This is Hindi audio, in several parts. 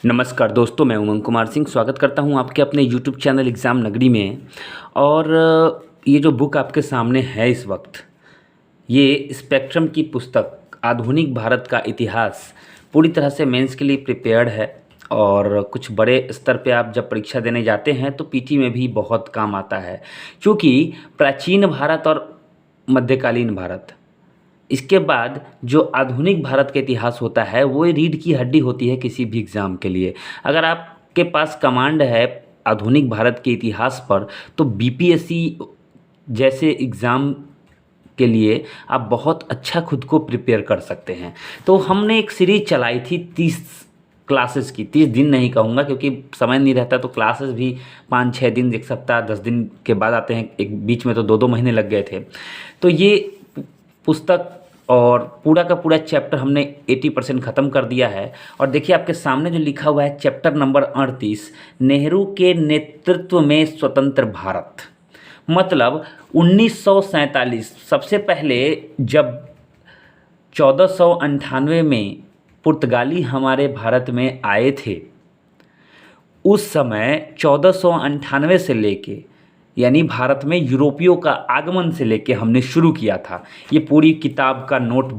नमस्कार दोस्तों, मैं उमंग कुमार सिंह स्वागत करता हूं आपके अपने यूट्यूब चैनल एग्ज़ाम नगरी में। और ये जो बुक आपके सामने है इस वक्त, ये स्पेक्ट्रम की पुस्तक आधुनिक भारत का इतिहास पूरी तरह से मेंस के लिए प्रिपेयर्ड है। और कुछ बड़े स्तर पे आप जब परीक्षा देने जाते हैं तो पीटी में भी बहुत काम आता है, क्योंकि प्राचीन भारत और मध्यकालीन भारत, इसके बाद जो आधुनिक भारत का इतिहास होता है वो रीढ़ की हड्डी होती है किसी भी एग्ज़ाम के लिए। अगर आपके पास कमांड है आधुनिक भारत के इतिहास पर, तो बीपीएससी जैसे एग्ज़ाम के लिए आप बहुत अच्छा खुद को प्रिपेयर कर सकते हैं। तो हमने एक सीरीज़ चलाई थी 30 क्लासेस की। 30 दिन नहीं कहूँगा क्योंकि समय नहीं रहता, तो क्लासेस भी 5-6 दिन, एक सप्ताह 10 दिन के बाद आते हैं। एक बीच में तो 2-2 महीने लग गए थे। तो ये पुस्तक और पूरा का पूरा चैप्टर हमने 80% ख़त्म कर दिया है। और देखिए आपके सामने जो लिखा हुआ है चैप्टर नंबर 38, नेहरू के नेतृत्व में स्वतंत्र भारत। मतलब 1947 सबसे पहले जब 1498 में पुर्तगाली हमारे भारत में आए थे, उस समय 1498 से लेके, यानी भारत में यूरोपियों का आगमन से लेके हमने शुरू किया था ये पूरी किताब का नोट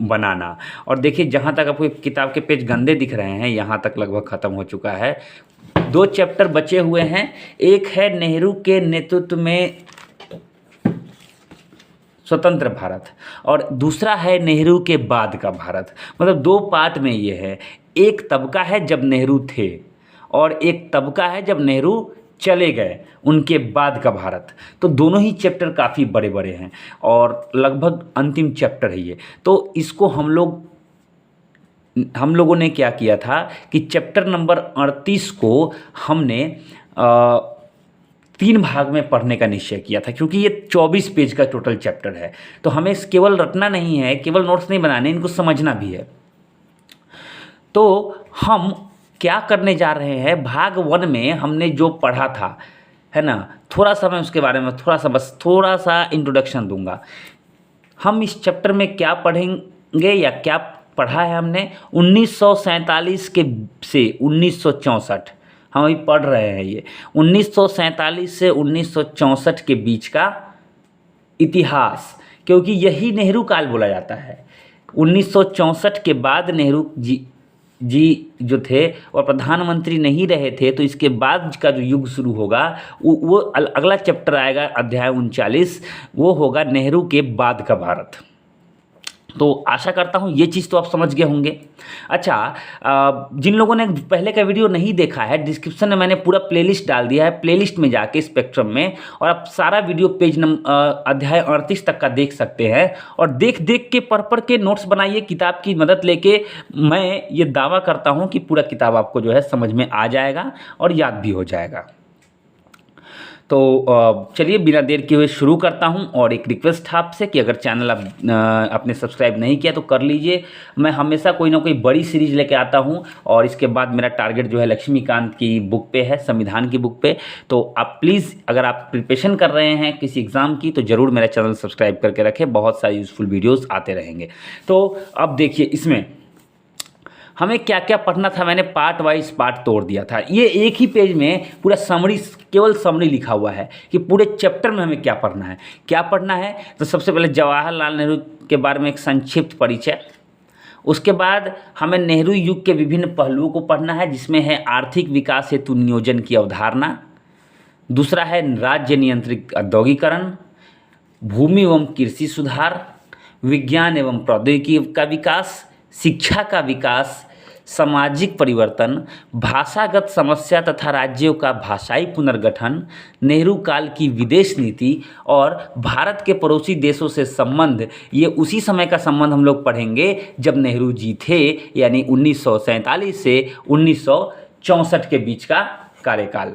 बनाना। और देखिए जहाँ तक आपको किताब के पेज गंदे दिख रहे हैं, यहाँ तक लगभग ख़त्म हो चुका है। 2 चैप्टर बचे हुए हैं। एक है नेहरू के नेतृत्व में स्वतंत्र भारत और दूसरा है नेहरू के बाद का भारत। मतलब 2 पार्ट में ये है। एक तबका है जब नेहरू थे और एक तबका है जब नेहरू चले गए, उनके बाद का भारत। तो दोनों ही चैप्टर काफ़ी बड़े बड़े हैं और लगभग अंतिम चैप्टर है ये। तो इसको हम लोगों ने क्या किया था कि चैप्टर नंबर 38 को हमने 3 भाग में पढ़ने का निश्चय किया था, क्योंकि ये 24 पेज का टोटल चैप्टर है। तो हमें केवल रटना नहीं है, केवल नोट्स नहीं बनाने, इनको समझना भी है। तो हम क्या करने जा रहे हैं, भाग 1 में हमने जो पढ़ा था, है ना, थोड़ा सा मैं उसके बारे में थोड़ा सा इंट्रोडक्शन दूंगा। हम इस चैप्टर में क्या पढ़ेंगे या क्या पढ़ा है हमने 1947 के से 1964, हम अभी पढ़ रहे हैं ये 1947 से 1964 के बीच का इतिहास, क्योंकि यही नेहरू काल बोला जाता है। 1964 के बाद नेहरू जी जो थे और प्रधानमंत्री नहीं रहे थे, तो इसके बाद का जो युग शुरू होगा वो अगला चैप्टर आएगा, अध्याय 39, वो होगा नेहरू के बाद का भारत। तो आशा करता हूँ ये चीज़ तो आप समझ गए होंगे। अच्छा, जिन लोगों ने पहले का वीडियो नहीं देखा है, डिस्क्रिप्शन में मैंने पूरा प्लेलिस्ट डाल दिया है। प्लेलिस्ट में जाके स्पेक्ट्रम में, और आप सारा वीडियो पेज अध्याय 38 तक का देख सकते हैं। और देख देख के पढ़ के नोट्स बनाइए किताब की मदद लेके। मैं ये दावा करता हूँ कि पूरा किताब आपको जो है समझ में आ जाएगा और याद भी हो जाएगा। तो चलिए बिना देर किए हुए शुरू करता हूं। और एक रिक्वेस्ट है आपसे कि अगर चैनल आपने सब्सक्राइब नहीं किया तो कर लीजिए। मैं हमेशा कोई ना कोई बड़ी सीरीज लेके आता हूं, और इसके बाद मेरा टारगेट जो है लक्ष्मीकांत की बुक पे है, संविधान की बुक पे। तो आप प्लीज़, अगर आप प्रिपरेशन कर रहे हैं किसी एग्ज़ाम की, तो ज़रूर मेरा चैनल सब्सक्राइब करके रखें। बहुत सारे यूज़फुल वीडियोज़ आते रहेंगे। तो अब देखिए इसमें हमें क्या क्या पढ़ना था। मैंने पार्ट वाइज पार्ट तोड़ दिया था। ये एक ही पेज में पूरा समरी, केवल समरी लिखा हुआ है कि पूरे चैप्टर में हमें क्या पढ़ना है। क्या पढ़ना है तो सबसे पहले जवाहरलाल नेहरू के बारे में एक संक्षिप्त परिचय। उसके बाद हमें नेहरू युग के विभिन्न पहलुओं को पढ़ना है, जिसमें है आर्थिक विकास हेतु नियोजन की अवधारणा। दूसरा है राज्य नियंत्रित औद्योगिकरण, भूमि एवं कृषि सुधार, विज्ञान एवं प्रौद्योगिकी का विकास, शिक्षा का विकास, सामाजिक परिवर्तन, भाषागत समस्या तथा राज्यों का भाषाई पुनर्गठन, नेहरू काल की विदेश नीति और भारत के पड़ोसी देशों से संबंध। ये उसी समय का संबंध हम लोग पढ़ेंगे जब नेहरू जी थे, यानी 1947 से 1964 के बीच का कार्यकाल।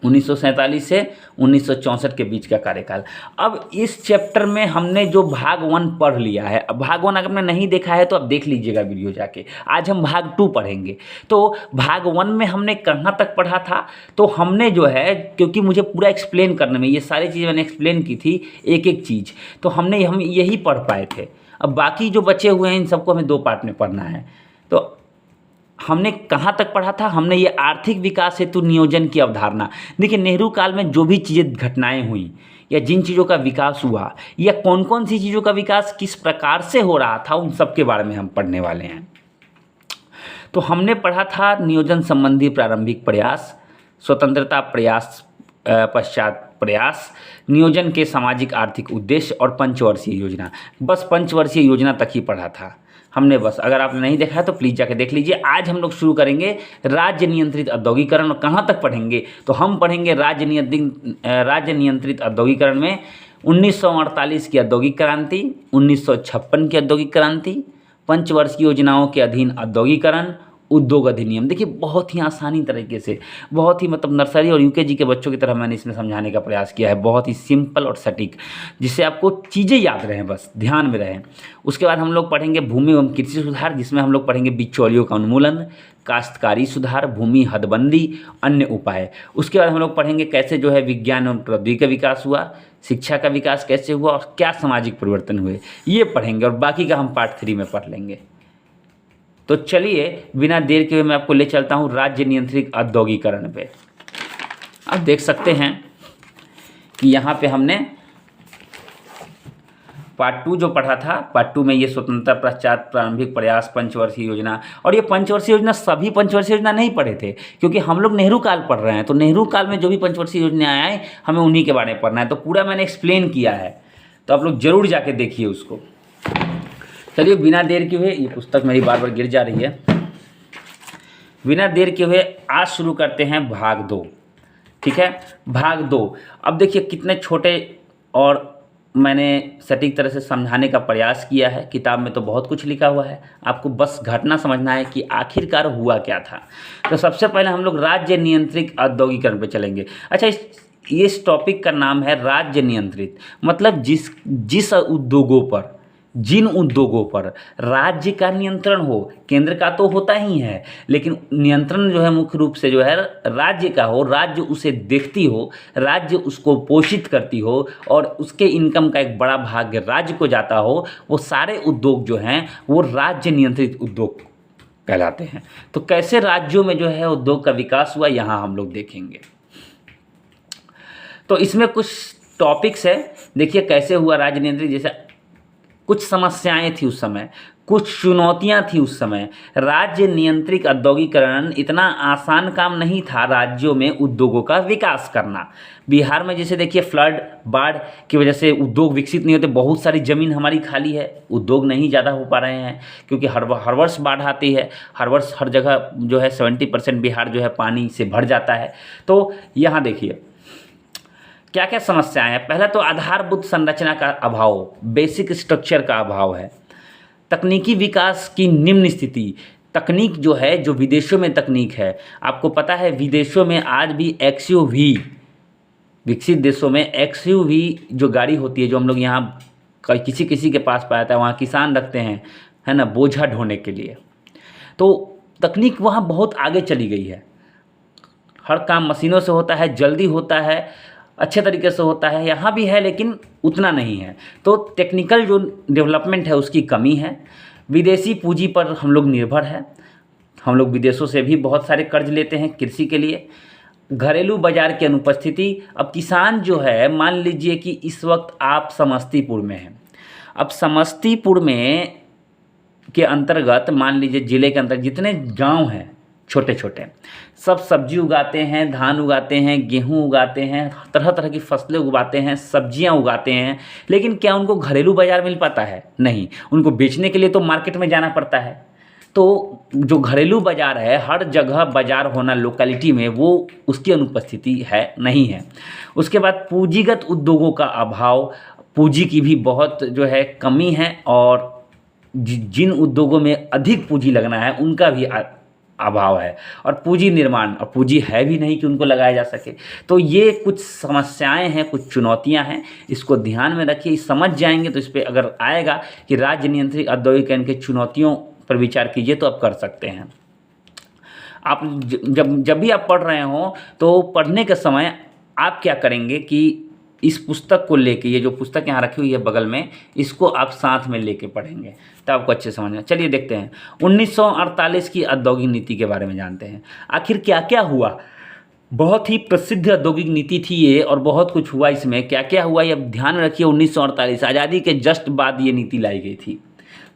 1947 से 1964 के बीच का कार्यकाल। अब इस चैप्टर में हमने जो भाग 1 पढ़ लिया है, अब भाग 1 अगर आपने नहीं देखा है तो आप देख लीजिएगा वीडियो जाके। आज हम भाग 2 पढ़ेंगे। तो भाग 1 में हमने कहाँ तक पढ़ा था, तो हमने जो है, क्योंकि मुझे पूरा एक्सप्लेन करने में, ये सारी चीज़ें मैंने एक्सप्लेन की थी एक एक चीज़, तो हम यही पढ़ पाए थे। अब बाकी जो बचे हुए हैं इन सबको हमें 2 पार्ट में पढ़ना है। तो हमने कहाँ तक पढ़ा था? हमने ये आर्थिक विकास हेतु नियोजन की अवधारणा। देखिए, नेहरू काल में जो भी चीज़ें घटनाएँ हुई या जिन चीज़ों का विकास हुआ या कौन-कौन सी चीज़ों का विकास किस प्रकार से हो रहा था, उन सब के बारे में हम पढ़ने वाले हैं। तो हमने पढ़ा था नियोजन संबंधी प्रारंभिक प्रयास, स्वतंत्रता प्रयास पश्चात प्रयास, नियोजन के सामाजिक आर्थिक उद्देश्य और पंचवर्षीय योजना। बस पंचवर्षीय योजना तक ही पढ़ा था हमने बस। अगर आपने नहीं देखा है तो प्लीज़ जाके देख लीजिए। आज हम लोग शुरू करेंगे राज्य नियंत्रित औद्योगिकरण। और कहाँ तक पढ़ेंगे? तो हम पढ़ेंगे राज्य नियंत्रित औद्योगिकरण में 1948 की औद्योगिक क्रांति, 1956 की औद्योगिक क्रांति, पंचवर्षीय योजनाओं के अधीन औद्योगिकरण, उद्योग अधिनियम। देखिए, बहुत ही आसानी तरीके से, बहुत ही मतलब नर्सरी और यूकेजी के बच्चों की तरह मैंने इसमें समझाने का प्रयास किया है, बहुत ही सिंपल और सटीक, जिससे आपको चीज़ें याद रहें, बस ध्यान में रहें। उसके बाद हम लोग पढ़ेंगे भूमि एवं कृषि सुधार, जिसमें हम लोग पढ़ेंगे बिचौलियों का उन्मूलन, काश्तकारी सुधार, भूमि हदबंदी, अन्य उपाय। उसके बाद हम लोग पढ़ेंगे कैसे जो है विज्ञान एवं प्रौद्योगिकी का विकास हुआ, शिक्षा का विकास कैसे हुआ और क्या सामाजिक परिवर्तन हुए, ये पढ़ेंगे। और बाकी का हम पार्ट 3 में पढ़ लेंगे। तो चलिए बिना देर के हुए मैं आपको ले चलता हूँ राज्य नियंत्रित औद्योगिकरण पे। आप देख सकते हैं कि यहाँ पे हमने पार्ट 2 जो पढ़ा था, पार्ट 2 में ये स्वतंत्रता पश्चात प्रारंभिक प्रयास, पंचवर्षीय योजना। और ये पंचवर्षीय योजना सभी पंचवर्षीय योजना नहीं पढ़े थे, क्योंकि हम लोग नेहरू काल पढ़ रहे हैं। तो नेहरू काल में जो भी पंचवर्षीय योजना आए हमें उन्हीं के बारे में पढ़ना है। तो पूरा मैंने एक्सप्लेन किया है, तो आप लोग ज़रूर जाके देखिए उसको। चलिए बिना देर के हुए, ये पुस्तक मेरी बार बार गिर जा रही है, बिना देर के हुए आज शुरू करते हैं भाग 2। ठीक है, भाग 2। अब देखिए कितने छोटे और मैंने सटीक तरह से समझाने का प्रयास किया है। किताब में तो बहुत कुछ लिखा हुआ है, आपको बस घटना समझना है कि आखिरकार हुआ क्या था। तो सबसे पहले हम लोग राज्य नियंत्रित औद्योगिकरण पे चलेंगे। अच्छा, इस टॉपिक का नाम है राज्य नियंत्रित, मतलब जिस उद्योगों पर, जिन उद्योगों पर राज्य का नियंत्रण हो, केंद्र का तो होता ही है, लेकिन नियंत्रण जो है मुख्य रूप से जो है राज्य का हो, राज्य उसे देखती हो, राज्य उसको पोषित करती हो और उसके इनकम का एक बड़ा भाग राज्य को जाता हो, वो सारे उद्योग जो हैं वो राज्य नियंत्रित उद्योग कहलाते हैं। तो कैसे राज्यों में जो है उद्योग का विकास हुआ, यहाँ हम लोग देखेंगे। तो इसमें कुछ टॉपिक्स है, देखिए कैसे हुआ राज्य नियंत्रित। जैसे कुछ समस्याएं थी उस समय, कुछ चुनौतियां थी उस समय। राज्य नियंत्रित औद्योगिकरण इतना आसान काम नहीं था राज्यों में उद्योगों का विकास करना। बिहार में जैसे देखिए फ्लड, बाढ़ की वजह से उद्योग विकसित नहीं होते, बहुत सारी ज़मीन हमारी खाली है, उद्योग नहीं ज़्यादा हो पा रहे हैं, क्योंकि हर वर्ष बाढ़ आती है, हर वर्ष हर जगह जो है 70% बिहार जो है पानी से भर जाता है। तो यहाँ देखिए क्या क्या समस्याएं हैं। पहला तो आधारभूत संरचना का अभाव, बेसिक स्ट्रक्चर का अभाव है। तकनीकी विकास की निम्न स्थिति, तकनीक जो है, जो विदेशों में तकनीक है, आपको पता है विदेशों में आज भी XUV, विकसित देशों में XUV जो गाड़ी होती है, जो हम लोग यहाँ किसी किसी के पास पाया था, वहाँ किसान रखते हैं, है ना, बोझा ढोने के लिए। तो तकनीक वहाँ बहुत आगे चली गई है, हर काम मशीनों से होता है, जल्दी होता है, अच्छे तरीके से होता है। यहाँ भी है लेकिन उतना नहीं है। तो टेक्निकल जो डेवलपमेंट है उसकी कमी है। विदेशी पूंजी पर हम लोग निर्भर है, हम लोग विदेशों से भी बहुत सारे कर्ज लेते हैं कृषि के लिए। घरेलू बाजार की अनुपस्थिति। अब किसान जो है, मान लीजिए कि इस वक्त आप समस्तीपुर में हैं, अब समस्तीपुर में के अंतर्गत मान लीजिए ज़िले के अंतर्गत जितने गांव हैं छोटे छोटे, सब सब्जी उगाते हैं, धान उगाते हैं, गेहूं उगाते हैं, तरह तरह की फसलें उगाते हैं, सब्जियां उगाते हैं, लेकिन क्या उनको घरेलू बाजार मिल पाता है? नहीं, उनको बेचने के लिए तो मार्केट में जाना पड़ता है। तो जो घरेलू बाजार है, हर जगह बाजार होना लोकेलिटी में, वो उसकी अनुपस्थिति है, नहीं है। उसके बाद पूंजीगत उद्योगों का अभाव, पूंजी की भी बहुत जो है कमी है, और जिन उद्योगों में अधिक पूंजी लगना है उनका भी अभाव है, और पूंजी निर्माण, और पूंजी है भी नहीं कि उनको लगाया जा सके। तो ये कुछ समस्याएं हैं, कुछ चुनौतियां हैं, इसको ध्यान में रखिए। समझ जाएंगे तो इस पर अगर आएगा कि राज्य नियंत्रित औद्योगिकरण के चुनौतियों पर विचार कीजिए तो आप कर सकते हैं। आप जब भी आप पढ़ रहे हो तो पढ़ने के समय आप क्या करेंगे कि इस पुस्तक को लेके, ये जो पुस्तक यहाँ रखी हुई है बगल में, इसको आप साथ में लेके पढ़ेंगे तब आपको अच्छे समझ में। चलिए देखते हैं 1948 की औद्योगिक नीति के बारे में जानते हैं। आखिर क्या क्या हुआ। बहुत ही प्रसिद्ध औद्योगिक नीति थी ये, और बहुत कुछ हुआ इसमें। क्या क्या हुआ ये अब ध्यान में रखिए। 1948 आज़ादी के जस्ट बाद ये नीति लाई गई थी।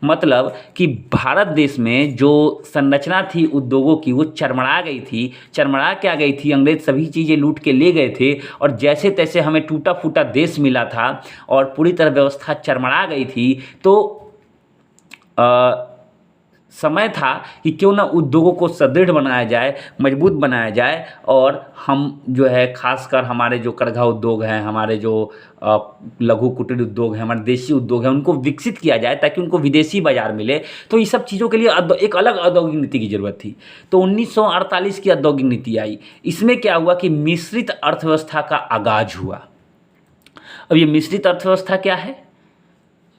मतलब कि भारत देश में जो संरचना थी उद्योगों की, वो चरमरा गई थी। चरमरा क्या गई थी, अंग्रेज सभी चीज़ें लूट के ले गए थे, और जैसे तैसे हमें टूटा फूटा देश मिला था और पूरी तरह व्यवस्था चरमरा गई थी। तो समय था कि क्यों ना उद्योगों को सुदृढ़ बनाया जाए, मजबूत बनाया जाए, और हम जो है खासकर हमारे जो करघा उद्योग हैं, हमारे जो लघु कुटीर उद्योग हैं, हमारे देशी उद्योग हैं, उनको विकसित किया जाए ताकि उनको विदेशी बाजार मिले। तो ये सब चीज़ों के लिए एक अलग औद्योगिक नीति की ज़रूरत थी। तो 1948 की औद्योगिक नीति आई। इसमें क्या हुआ कि मिश्रित अर्थव्यवस्था का आगाज हुआ। अब ये मिश्रित अर्थव्यवस्था क्या है,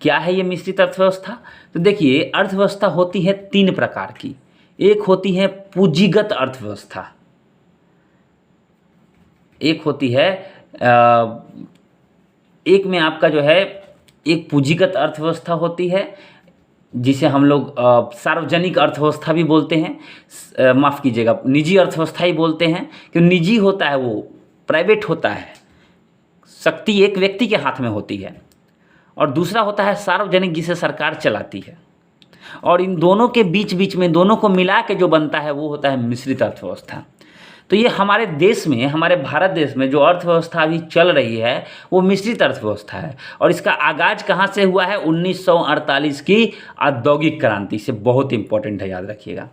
क्या है ये मिश्रित अर्थव्यवस्था। तो देखिए, अर्थव्यवस्था होती है 3 प्रकार की। एक होती है पूंजीगत अर्थव्यवस्था, एक होती है एक में आपका जो है एक पूंजीगत अर्थव्यवस्था होती है, जिसे हम लोग सार्वजनिक अर्थव्यवस्था भी बोलते हैं, माफ़ कीजिएगा निजी अर्थव्यवस्था ही बोलते हैं, क्योंकि निजी होता है वो प्राइवेट होता है, शक्ति एक व्यक्ति के हाथ में होती है। और दूसरा होता है सार्वजनिक, जिसे सरकार चलाती है। और इन दोनों के बीच में, दोनों को मिला के जो बनता है वो होता है मिश्रित अर्थव्यवस्था। तो ये हमारे देश में, हमारे भारत देश में जो अर्थव्यवस्था अभी चल रही है वो मिश्रित अर्थव्यवस्था है। और इसका आगाज कहाँ से हुआ है, 1948 की औद्योगिक क्रांति से। बहुत इंपॉर्टेंट है, याद रखिएगा।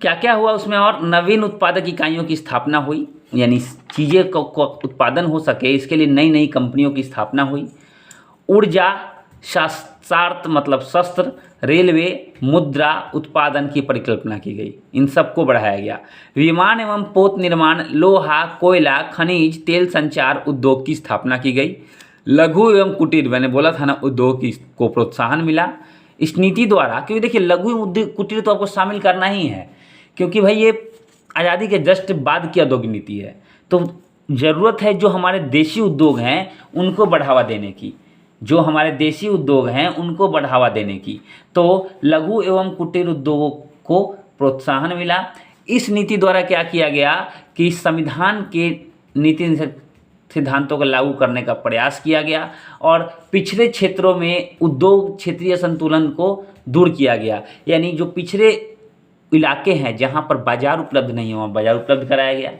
क्या क्या हुआ उसमें, और नवीन उत्पादक इकाइयों की स्थापना हुई, यानी चीज़ें को उत्पादन हो सके इसके लिए नई नई कंपनियों की स्थापना हुई। ऊर्जा, शस्त्रास्त्र मतलब शस्त्र, रेलवे, मुद्रा उत्पादन की परिकल्पना की गई, इन सबको बढ़ाया गया। विमान एवं पोत निर्माण, लोहा, कोयला, खनिज, तेल संचार उद्योग की स्थापना की गई। लघु एवं कुटीर, मैंने बोला था ना, उद्योग को प्रोत्साहन मिला इस नीति द्वारा। क्योंकि देखिए, लघु उद्योग कुटीर तो आपको शामिल करना ही है, क्योंकि भाई ये आज़ादी के जस्ट बाद की औद्योगिक नीति है। तो ज़रूरत है जो हमारे देशी उद्योग हैं उनको बढ़ावा देने की, जो हमारे देशी उद्योग हैं उनको बढ़ावा देने की। तो लघु एवं कुटीर उद्योगों को प्रोत्साहन मिला। इस नीति द्वारा क्या किया गया कि संविधान के नीति सिद्धांतों को लागू करने का प्रयास किया गया, और पिछड़े क्षेत्रों में उद्योग क्षेत्रीय संतुलन को दूर किया गया। यानी जो पिछड़े इलाके हैं जहाँ पर बाज़ार उपलब्ध नहीं है, वहाँ बाज़ार उपलब्ध कराया गया।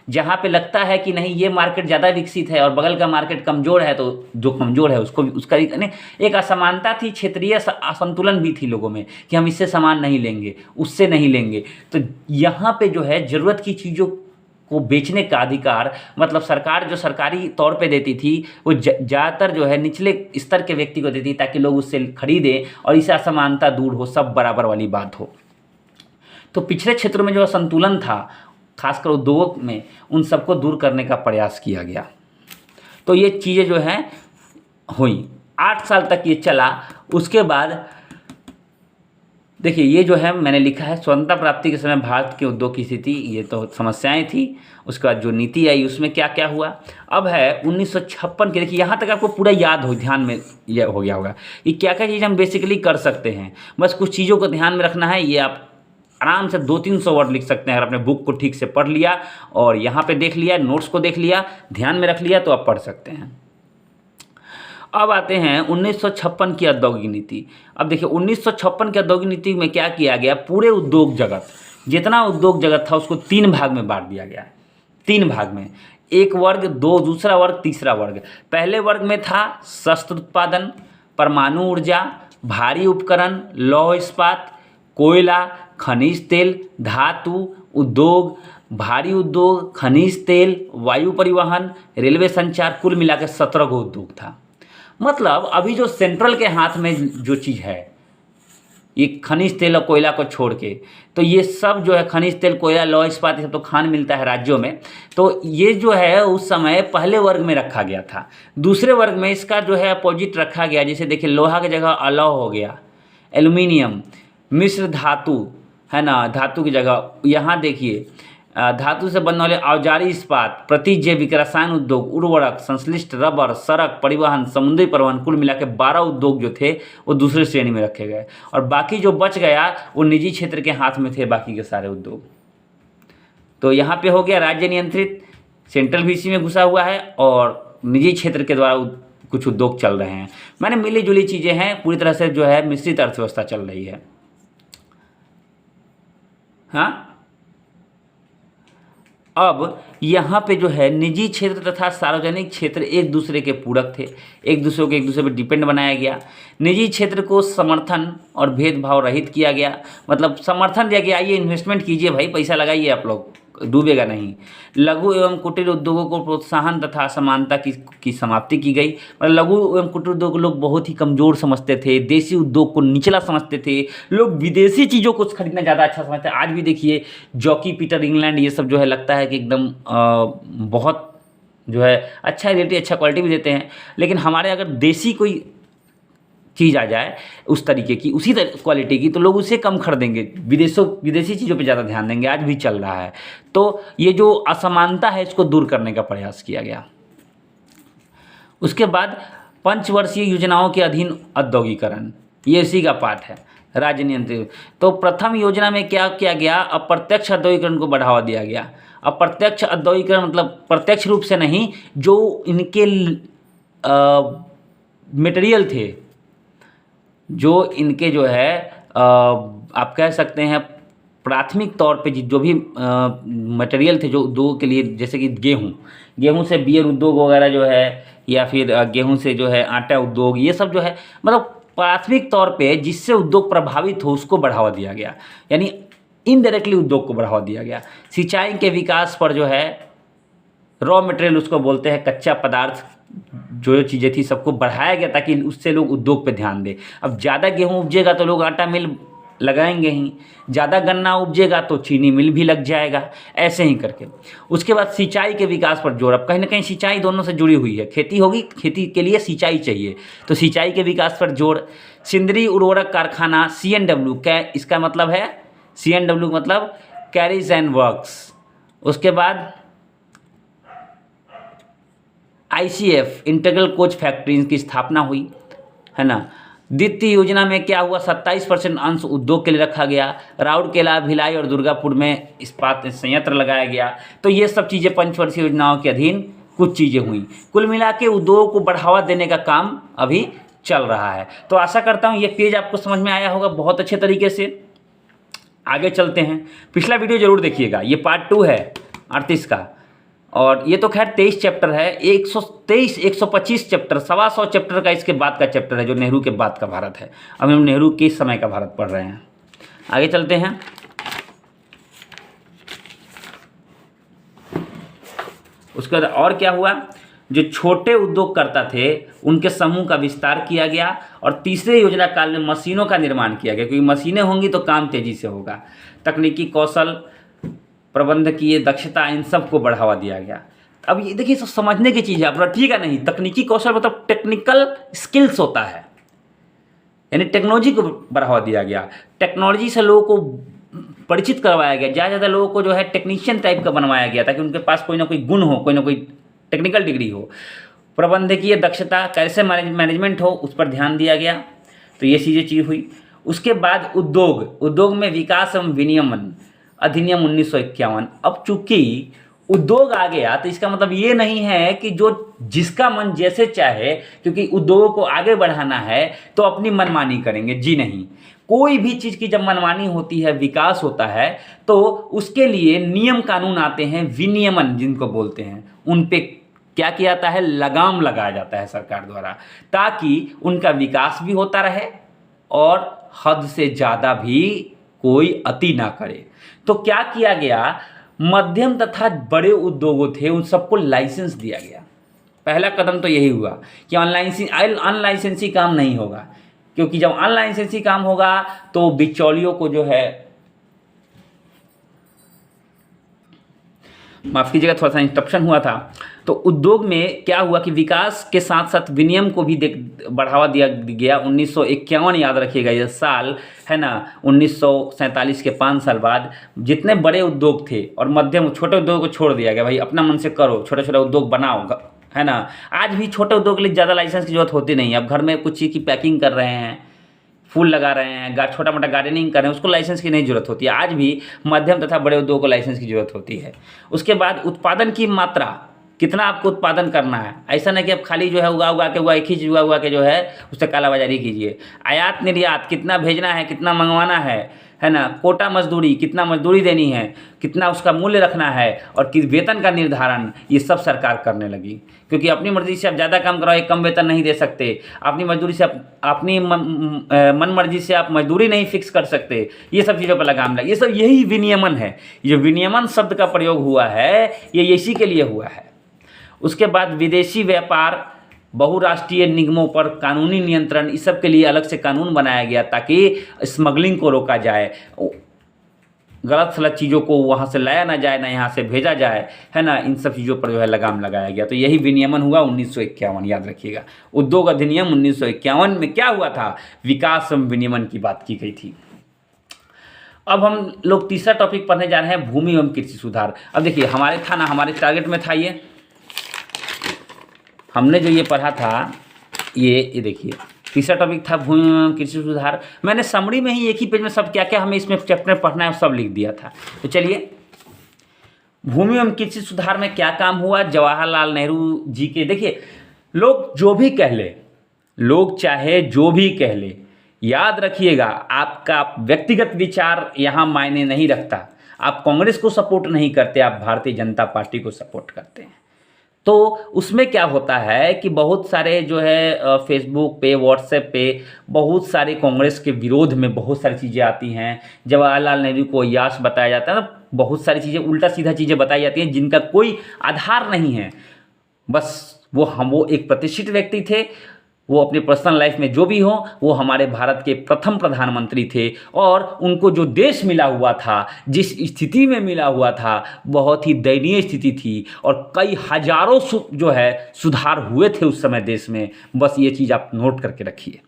जहाँ पे लगता है कि नहीं ये मार्केट ज़्यादा विकसित है और बगल का मार्केट कमज़ोर है, तो जो कमज़ोर है उसको उसका एक असमानता थी, क्षेत्रीय असंतुलन भी थी लोगों में कि हम इससे सामान नहीं लेंगे, उससे नहीं लेंगे। तो यहाँ पे जो है ज़रूरत की चीज़ों को बेचने का अधिकार, मतलब सरकार जो सरकारी तौर पे देती थी वो ज़्यादातर जो है निचले स्तर के व्यक्ति को देती, ताकि लोग उससे खरीदें और इससे असमानता दूर हो, सब बराबर वाली बात हो। तो पिछले क्षेत्रों में जो असंतुलन था खासकर उद्योग में, उन सबको दूर करने का प्रयास किया गया। तो ये चीज़ें जो हैं हुई, 8 साल तक ये चला। उसके बाद देखिए, ये जो है मैंने लिखा है स्वतंत्रता प्राप्ति के समय भारत के उद्योग की स्थिति, ये तो समस्याएं थी। उसके बाद जो नीति आई उसमें क्या क्या हुआ। अब है 1956 के, देखिए यहाँ तक आपको पूरा याद हो, ध्यान में यह हो गया होगा कि क्या क्या चीज़ हम बेसिकली कर सकते हैं। बस कुछ चीज़ों को ध्यान में रखना है। ये आप आराम से 200-300 वर्ड लिख सकते हैं अगर अपने बुक को ठीक से पढ़ लिया और यहाँ पे देख लिया, नोट्स को देख लिया, ध्यान में रख लिया, तो आप पढ़ सकते हैं। अब आते हैं 1956 की औद्योगिक नीति। अब देखिए 1956 की औद्योगिक नीति में क्या किया गया, पूरे उद्योग जगत, जितना उद्योग जगत था उसको 3 भाग में बांट दिया गया। 3 भाग में, एक वर्ग, दूसरा वर्ग, तीसरा वर्ग। पहले वर्ग में था शस्त्र उत्पादन, परमाणु ऊर्जा, भारी उपकरण, लौह इस्पात, कोयला, खनिज तेल, धातु उद्योग, भारी उद्योग, खनिज तेल, वायु परिवहन, रेलवे संचार, कुल मिलाकर 17 गो उद्योग था। मतलब अभी जो सेंट्रल के हाथ में जो चीज़ है, ये खनिज तेल और कोयला को छोड़ के, तो ये सब जो है खनिज तेल, कोयला, लौह इस्पात, ये सब तो खान मिलता है राज्यों में। तो ये जो है उस समय पहले वर्ग में रखा गया था। दूसरे वर्ग में इसका जो है अपोजिट रखा गया। जैसे देखिए, लोहा की जगह अलौह हो गया, एल्युमिनियम, मिश्र धातु है ना, धातु की जगह यहाँ देखिए धातु से बनने वाले औजारी इस्पात, प्रतिजैविक, रसायन उद्योग, उर्वरक, संश्लिष्ट रबर, सड़क परिवहन, समुद्री परिवहन, कुल मिला के 12 उद्योग जो थे वो दूसरी श्रेणी में रखे गए और बाकी जो बच गया वो निजी क्षेत्र के हाथ में थे बाकी के सारे उद्योग। तो यहाँ पे हो गया राज्य नियंत्रित, सेंट्रल भी इसी में घुसा हुआ है और निजी क्षेत्र के द्वारा कुछ उद्योग चल रहे हैं। मैंने मिली जुली चीज़ें हैं, पूरी तरह से जो है मिश्रित अर्थव्यवस्था चल रही है। हाँ, अब यहाँ पे जो है निजी क्षेत्र तथा सार्वजनिक क्षेत्र एक दूसरे के पूरक थे, एक दूसरे को एक दूसरे पर डिपेंड बनाया गया। निजी क्षेत्र को समर्थन और भेदभाव रहित किया गया, मतलब समर्थन दिया गया, आइए इन्वेस्टमेंट कीजिए भाई, पैसा लगाइए, आप लोग डूबेगा नहीं। लघु एवं कुटीर उद्योगों को प्रोत्साहन तथा असमानता की समाप्ति की गई। मतलब लघु एवं कुटीर उद्योग को लोग बहुत ही कमज़ोर समझते थे, देसी उद्योग को निचला समझते थे, लोग विदेशी चीज़ों को खरीदना ज़्यादा अच्छा समझते हैं। आज भी देखिए जॉकी, पीटर इंग्लैंड, ये सब जो है लगता है कि एकदम बहुत जो है अच्छा रेट, अच्छा क्वालिटी भी देते हैं, लेकिन हमारे अगर देसी कोई चीज़ आ जाए उस तरीके की, उसी क्वालिटी की, तो लोग उसे कम खरीदेंगे, विदेशी चीज़ों पे ज़्यादा ध्यान देंगे। आज भी चल रहा है। तो ये जो असमानता है इसको दूर करने का प्रयास किया गया। उसके बाद पंचवर्षीय योजनाओं के अधीन औद्योगिकरण, ये इसी का पार्ट है, राज्य नियंत्रित। तो प्रथम योजना में क्या किया गया, अप्रत्यक्ष औद्योगिकरण को बढ़ावा दिया गया। अप्रत्यक्ष औद्योगिकरण मतलब प्रत्यक्ष रूप से नहीं, जो इनके मटेरियल थे, जो इनके जो है आप कह सकते हैं प्राथमिक तौर पे जो भी मटेरियल थे जो उद्योग के लिए, जैसे कि गेहूं से बियर उद्योग वगैरह जो है, या फिर गेहूं से जो है आटा उद्योग, ये सब जो है मतलब प्राथमिक तौर पे जिससे उद्योग प्रभावित हो उसको बढ़ावा दिया गया, यानी इनडायरेक्टली उद्योग को बढ़ावा दिया गया। सिंचाई के विकास पर जो है रॉ मटेरियल उसको बोलते हैं, कच्चा पदार्थ, जो चीज़ें थी सबको बढ़ाया गया ताकि उससे लोग उद्योग पे ध्यान दें। अब ज़्यादा गेहूँ उपजेगा तो लोग आटा मिल लगाएंगे ही, ज़्यादा गन्ना उपजेगा तो चीनी मिल भी लग जाएगा, ऐसे ही करके। उसके बाद सिंचाई के विकास पर जोर, अब कहीं ना कहीं सिंचाई दोनों से जुड़ी हुई है, खेती होगी, खेती के लिए सिंचाई चाहिए, तो सिंचाई के विकास पर जोर। सिंदरी उर्वरक कारखाना CNW, क्या इसका मतलब है, CNW मतलब कैरीज एंड वर्क्स। उसके बाद ICF इंटीग्रल कोच फैक्ट्री की स्थापना हुई, है ना। द्वितीय योजना में क्या हुआ, 27% अंश उद्योग के लिए रखा गया। राउरकेला, भिलाई और दुर्गापुर में इस्पात संयंत्र लगाया गया। तो ये सब चीज़ें पंचवर्षीय योजनाओं के अधीन कुछ चीज़ें हुई। कुल मिला के उद्योग को बढ़ावा देने का काम अभी चल रहा है। तो आशा करता हूँ ये पेज आपको समझ में आया होगा बहुत अच्छे तरीके से। आगे चलते हैं, पिछला वीडियो जरूर देखिएगा, ये पार्ट 2 है 38 का, और ये तो खैर 23 चैप्टर है, 125 चैप्टर, 125 चैप्टर का इसके बाद का चैप्टर है जो नेहरू के बाद का भारत है। अब हम नेहरू के समय का भारत पढ़ रहे हैं। आगे चलते हैं, उसके बाद और क्या हुआ, जो छोटे उद्योगकर्ता थे उनके समूह का विस्तार किया गया, और तीसरे योजना काल में मशीनों का निर्माण किया गया, क्योंकि मशीनें होंगी तो काम तेजी से होगा। तकनीकी कौशल, प्रबंधकीय दक्षता, इन सब को बढ़ावा दिया गया। अब ये देखिए सब समझने की चीज़ है, आप रटिएगा नहीं। तकनीकी कौशल मतलब टेक्निकल स्किल्स होता है, यानी टेक्नोलॉजी को बढ़ावा दिया गया, टेक्नोलॉजी से लोगों को परिचित करवाया गया, ज़्यादा ज़्यादा लोगों को जो है टेक्नीशियन टाइप का बनवाया गया ताकि उनके पास कोई ना कोई गुण हो, कोई ना कोई टेक्निकल डिग्री हो। प्रबंधकीय दक्षता, कैसे मैनेजमेंट हो, उस पर ध्यान दिया गया। तो ये चीज़ हुई। उसके बाद उद्योग में विकास एवं विनियमन अधिनियम 1951। अब चूंकि उद्योग आ गया तो इसका मतलब ये नहीं है कि जो जिसका मन जैसे चाहे, क्योंकि उद्योगों को आगे बढ़ाना है तो अपनी मनमानी करेंगे, जी नहीं। कोई भी चीज़ की जब मनमानी होती है, विकास होता है, तो उसके लिए नियम कानून आते हैं, विनियमन जिनको बोलते हैं, उन पे क्या किया जाता है, लगाम लगाया जाता है सरकार द्वारा, ताकि उनका विकास भी होता रहे और हद से ज़्यादा भी कोई अति ना करे। तो क्या किया गया, मध्यम तथा बड़े उद्योगों थे उन सबको लाइसेंस दिया गया। पहला कदम तो यही हुआ कि अनलाइसेंसी काम नहीं होगा, क्योंकि जब अनलाइसेंसी काम होगा तो बिचौलियों को जो है, माफ़ कीजिएगा, थोड़ा सा इंटरप्शन हुआ था। तो उद्योग में क्या हुआ कि विकास के साथ साथ विनियम को भी बढ़ावा दिया गया। 1951 याद रखिएगा ये साल, है ना। 1947 के 5 साल बाद जितने बड़े उद्योग थे और मध्यम छोटे उद्योग को छोड़ दिया गया, भाई अपना मन से करो, छोटे छोटे उद्योग बनाओ, है ना। आज भी छोटे उद्योग के लिए ज़्यादा लाइसेंस की जरूरत होती नहीं है। अब घर में कुछ चीज़ की पैकिंग कर रहे हैं, फूल लगा रहे हैं, छोटा मोटा गार्डनिंग कर रहे हैं, उसको लाइसेंस की नहीं जरूरत होती है। आज भी मध्यम तथा बड़े उद्योग को लाइसेंस की जरूरत होती है। उसके बाद उत्पादन की मात्रा, कितना आपको उत्पादन करना है। ऐसा नहीं कि आप खाली जो है उगा एक ही चीज़ उगा के जो है उससे कालाबाजारी कीजिए। आयात निर्यात, कितना भेजना है, कितना मंगवाना है ना। कोटा मजदूरी, कितना मजदूरी देनी है, कितना उसका मूल्य रखना है, और किस वेतन का निर्धारण, ये सब सरकार करने लगी। क्योंकि अपनी मर्जी से आप ज़्यादा काम कराओ, कम वेतन नहीं दे सकते। अपनी मजदूरी से अपनी मन मर्जी से आप मजदूरी नहीं फिक्स कर सकते। ये सब चीज़ों पर लगाम लगे। ये सब यही विनियमन है। ये विनियमन शब्द का प्रयोग हुआ है, ये इसी के लिए हुआ है। उसके बाद विदेशी व्यापार, बहुराष्ट्रीय निगमों पर कानूनी नियंत्रण, इस सब के लिए अलग से कानून बनाया गया ताकि स्मगलिंग को रोका जाए, गलत सलत चीज़ों को वहाँ से लाया ना जाए, ना यहाँ से भेजा जाए, है ना। इन सब चीज़ों पर जो है लगाम लगाया गया। तो यही विनियमन हुआ 1951, याद रखिएगा। उद्योग अधिनियम 1951 में क्या हुआ था, विकास एवं विनियमन की बात की गई थी। अब हम लोग तीसरा टॉपिक पढ़ने जा रहे हैं, भूमि एवं कृषि सुधार। अब देखिए हमारे टारगेट में था ये, हमने जो ये पढ़ा था, ये देखिए तीसरा टॉपिक था भूमि एवं कृषि सुधार। मैंने समरी में ही एक ही पेज में सब क्या क्या हमें इसमें चैप्टर में पढ़ना है सब लिख दिया था। तो चलिए, भूमि एवं कृषि सुधार में क्या काम हुआ। जवाहरलाल नेहरू जी के, देखिए लोग जो भी कह ले, लोग चाहे जो भी कह ले, याद रखिएगा आपका व्यक्तिगत विचार यहाँ मायने नहीं रखता। आप कांग्रेस को सपोर्ट नहीं करते, आप भारतीय जनता पार्टी को सपोर्ट करते हैं। तो उसमें क्या होता है कि बहुत सारे जो है फेसबुक पे, व्हाट्सएप पे बहुत सारे कांग्रेस के विरोध में बहुत सारी चीज़ें आती हैं। जवाहरलाल नेहरू को यश बताया जाता है ना, बहुत सारी चीज़ें उल्टा सीधा चीज़ें बताई जाती हैं जिनका कोई आधार नहीं है। बस वो एक प्रतिष्ठित व्यक्ति थे, वो अपने पर्सनल लाइफ में जो भी हो, वो हमारे भारत के प्रथम प्रधानमंत्री थे, और उनको जो देश मिला हुआ था, जिस स्थिति में मिला हुआ था, बहुत ही दयनीय स्थिति थी, और कई हजारों जो है सुधार हुए थे उस समय देश में। बस ये चीज़ आप नोट करके रखिए।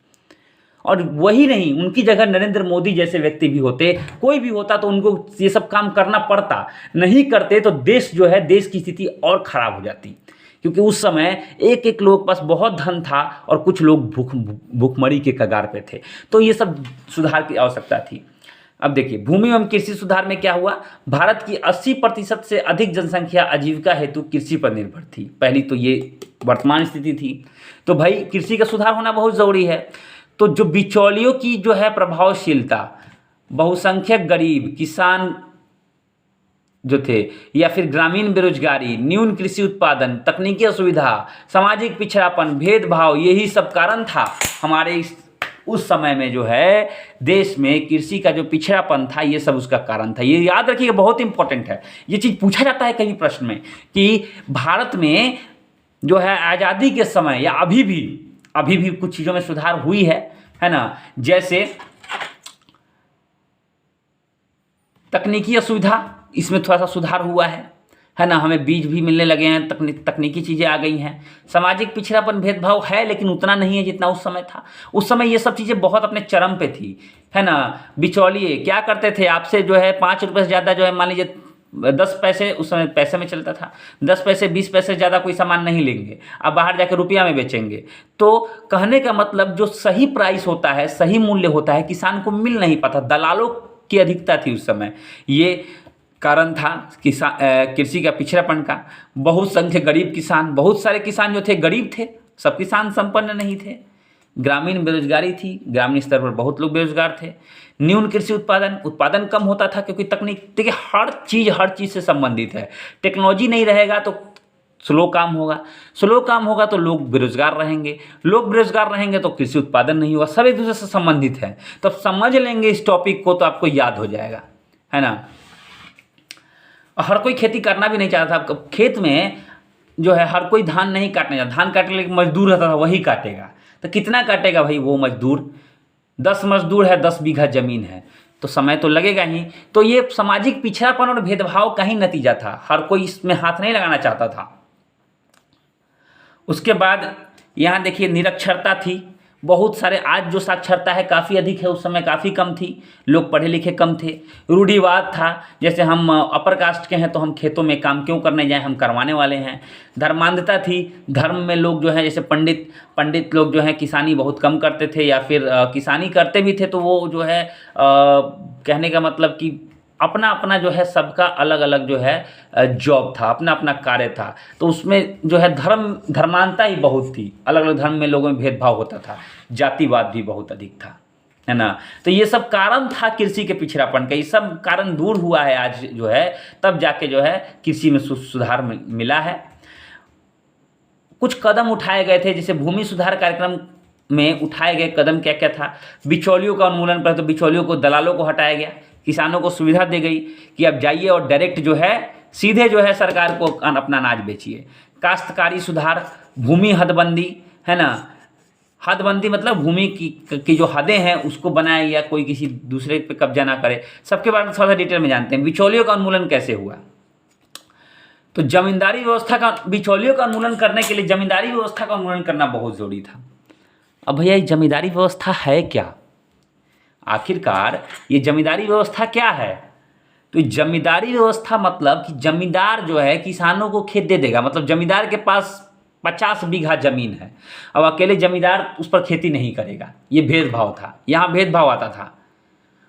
और वही नहीं, उनकी जगह नरेंद्र मोदी जैसे व्यक्ति भी होते, कोई भी होता, तो उनको ये सब काम करना पड़ता। नहीं करते तो देश जो है, देश की स्थिति और ख़राब हो जाती। क्योंकि उस समय एक एक लोग के पास बहुत धन था और कुछ लोग भूखमरी के कगार पे थे। तो ये सब सुधार की आवश्यकता थी। अब देखिए, भूमि एवं कृषि सुधार में क्या हुआ। भारत की 80% से अधिक जनसंख्या आजीविका हेतु कृषि पर निर्भर थी। पहली तो ये वर्तमान स्थिति थी। तो भाई कृषि का सुधार होना बहुत ज़रूरी है। तो जो बिचौलियों की जो है प्रभावशीलता, बहुसंख्यक गरीब किसान जो थे, या फिर ग्रामीण बेरोजगारी, न्यून कृषि उत्पादन, तकनीकी असुविधा, सामाजिक पिछड़ापन, भेदभाव, यही सब कारण था हमारे उस समय में जो है देश में कृषि का जो पिछड़ापन था, ये सब उसका कारण था। ये याद रखिएगा, बहुत इंपॉर्टेंट है। ये चीज़ पूछा जाता है कई प्रश्न में कि भारत में जो है आज़ादी के समय या अभी भी कुछ चीज़ों में सुधार हुई है ना। जैसे तकनीकी असुविधा, इसमें थोड़ा सा सुधार हुआ है ना। हमें बीज भी मिलने लगे हैं, तकनीकी चीज़ें आ गई हैं। सामाजिक पिछड़ापन, भेदभाव है लेकिन उतना नहीं है जितना उस समय था। उस समय ये सब चीज़ें बहुत अपने चरम पे थी, है ना। बिचौलिए क्या करते थे, आपसे जो है 5 रुपये से ज़्यादा जो है, मान लीजिए 10 पैसे, उस समय पैसे में चलता था, 10 पैसे 20 पैसे से ज़्यादा कोई सामान नहीं लेंगे, अब बाहर जाकर रुपया में बेचेंगे। तो कहने का मतलब जो सही प्राइस होता है, सही मूल्य होता है, किसान को मिल नहीं पाता। दलालों की अधिकता थी उस समय। ये कारण था कृषि का पिछड़ापन का। बहुत संख्य गरीब किसान, बहुत सारे किसान जो थे गरीब थे, सब किसान संपन्न नहीं थे। ग्रामीण बेरोजगारी थी, ग्रामीण स्तर पर बहुत लोग बेरोजगार थे। न्यून कृषि उत्पादन कम होता था, क्योंकि तकनीक, देखिए हर चीज़ से संबंधित है। टेक्नोलॉजी नहीं रहेगा तो स्लो काम होगा तो लोग बेरोजगार रहेंगे तो कृषि उत्पादन नहीं होगा। सब एक दूसरे से संबंधित है। तो समझ लेंगे इस टॉपिक को तो आपको याद हो जाएगा, है ना। हर कोई खेती करना भी नहीं चाहता था। खेत में जो है हर कोई धान नहीं काटने जाता, धान काटने के मजदूर रहता था, वही काटेगा। तो कितना काटेगा भाई वो मजदूर। 10 मजदूर है, 10 बीघा जमीन है, तो समय तो लगेगा ही। तो ये सामाजिक पिछड़ापन और भेदभाव का ही नतीजा था, हर कोई इसमें हाथ नहीं लगाना चाहता था। उसके बाद यहाँ देखिए निरक्षरता थी, बहुत सारे, आज जो साक्षरता है काफ़ी अधिक है, उस समय काफ़ी कम थी, लोग पढ़े लिखे कम थे। रूढ़िवाद था, जैसे हम अपर कास्ट के हैं तो हम खेतों में काम क्यों करने जाएं, हम करवाने वाले हैं। धर्मांधता थी, धर्म में लोग जो है जैसे पंडित लोग जो हैं किसानी बहुत कम करते थे, या फिर किसानी करते भी थे तो वो जो है कहने का मतलब कि अपना अपना जो है सबका अलग अलग जो है जॉब था, अपना अपना कार्य था, तो उसमें जो है धर्मांधता ही बहुत थी, अलग अलग धर्म में लोगों में भेदभाव होता था, जातिवाद भी बहुत अधिक था, है ना। तो ये सब कारण था कृषि के पिछड़ापन का, ये सब कारण दूर हुआ है आज जो है, तब जाके जो है कृषि में सुधार मिला है। कुछ कदम उठाए गए थे, जैसे भूमि सुधार कार्यक्रम में उठाए गए कदम क्या क्या था। बिचौलियों का उन्मूलन पर, तो बिचौलियों को, दलालों को हटाया गया, किसानों को सुविधा दी गई कि अब जाइए और डायरेक्ट जो है सीधे जो है सरकार को अपना अनाज बेचिए। काश्तकारी सुधार, भूमि हदबंदी, है ना, हदबंदी मतलब भूमि की जो हदें हैं उसको बनाया गया, कोई किसी दूसरे पे कब्जा ना करे। सबके बारे में थोड़ा सा डिटेल में जानते हैं। बिचौलियों का उन्मूलन कैसे हुआ, तो जमींदारी व्यवस्था का, बिचौलियों का उन्मूलन करने के लिए जमींदारी व्यवस्था का उन्मूलन करना बहुत ज़रूरी था। अब भैया ये जमींदारी व्यवस्था है क्या, आखिरकार ये जमींदारी व्यवस्था क्या है। तो जमींदारी व्यवस्था मतलब कि जमींदार जो है किसानों को खेत दे देगा, मतलब जमींदार के पास 50 बीघा जमीन है, अब अकेले जमींदार उस पर खेती नहीं करेगा, ये भेदभाव था, यहाँ भेदभाव आता था।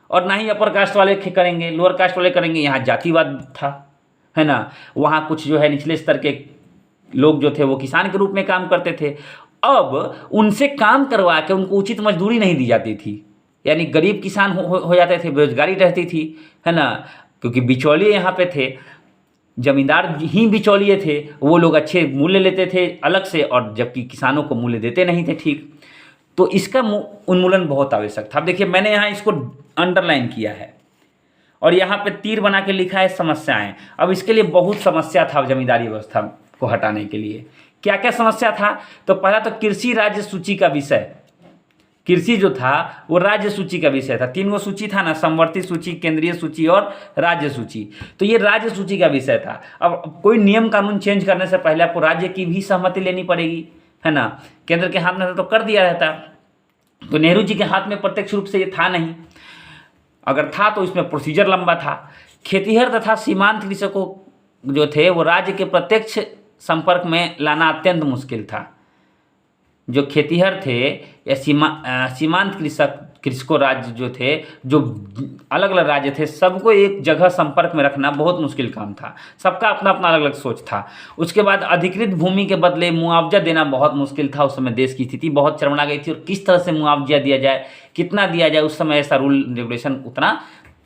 और ना ही अपर कास्ट वाले करेंगे, लोअर कास्ट वाले करेंगे, यहाँ जातिवाद था, है ना। वहाँ कुछ जो है निचले स्तर के लोग जो थे वो किसान के रूप में काम करते थे, अब उनसे काम करवा के उनको उचित मजदूरी नहीं दी जाती थी, यानी गरीब किसान हो जाते थे, बेरोजगारी रहती थी, है ना, क्योंकि बिचौलिए यहाँ पे थे, जमींदार ही बिचौलिए थे, वो लोग अच्छे मूल्य लेते थे अलग से, और जबकि किसानों को मूल्य देते नहीं थे ठीक। तो इसका उन्मूलन बहुत आवश्यक था। अब देखिए मैंने यहाँ इसको अंडरलाइन किया है और यहाँ पे तीर बना के लिखा है समस्याएं। अब इसके लिए बहुत समस्या था जमींदारी व्यवस्था को हटाने के लिए। क्या क्या समस्या था, तो पहला तो कृषि राज्य सूची का विषय, कृषि जो था वो राज्य सूची का विषय था। 3 गो सूची था ना, समवर्ती सूची, केंद्रीय सूची और राज्य सूची, तो ये राज्य सूची का विषय था। अब कोई नियम कानून चेंज करने से पहले आपको राज्य की भी सहमति लेनी पड़ेगी, है ना। केंद्र के हाथ में तो कर दिया रहता, तो नेहरू जी के हाथ में प्रत्यक्ष रूप से ये था नहीं, अगर था तो इसमें प्रोसीजर लंबा था। खेतीहर तथा सीमांत कृषकों जो थे वो राज्य के प्रत्यक्ष संपर्क में लाना अत्यंत मुश्किल था। जो खेतीहर थे या सीमांत कृषकों राज्य जो थे, जो अलग अलग राज्य थे, सबको एक जगह संपर्क में रखना बहुत मुश्किल काम था, सबका अपना अपना अलग अलग सोच था। उसके बाद अधिकृत भूमि के बदले मुआवजा देना बहुत मुश्किल था। उस समय देश की स्थिति बहुत चरमरा गई थी, और किस तरह से मुआवजा दिया जाए, कितना दिया जाए, उस समय ऐसा रूल रेगुलेशन उतना